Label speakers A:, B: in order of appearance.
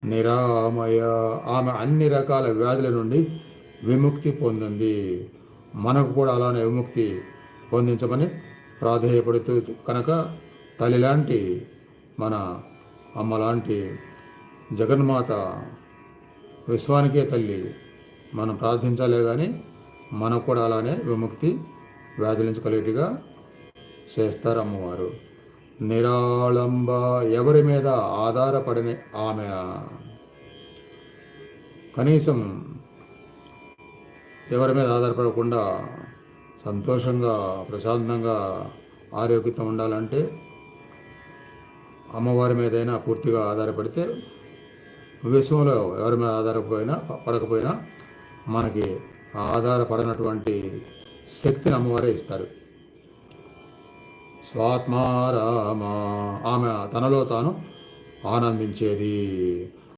A: నిరామయ. ఆమె అన్ని రకాల వ్యాధుల నుండి విముక్తి పొందింది. మనకు కూడా అలానే విముక్తి పొందించమని ప్రాధేయపడుతూ కనుక తల్లి లాంటి మన అమ్మ లాంటి జగన్మాత విశ్వానికే తల్లి మనం ప్రార్థించాలే కానీ మనకు కూడా అలానే విముక్తి వ్యాధుల నుంచి కలిగేట్టుగా చేస్తారు అమ్మవారు. నిరాళంబ. ఎవరి మీద ఆధారపడని ఆమె కనీసం ఎవరి మీద ఆధారపడకుండా సంతోషంగా ప్రశాంతంగా ఆరోగ్యంతో ఉండాలంటే అమ్మవారి మీదైనా పూర్తిగా ఆధారపడితే విశ్వంలో ఎవరి మీద పడకపోయినా మనకి ఆధారపడినటువంటి శక్తిని అమ్మవారే ఇస్తారు. స్వాత్మారామ. ఆమె తనలో తాను ఆనందించేది.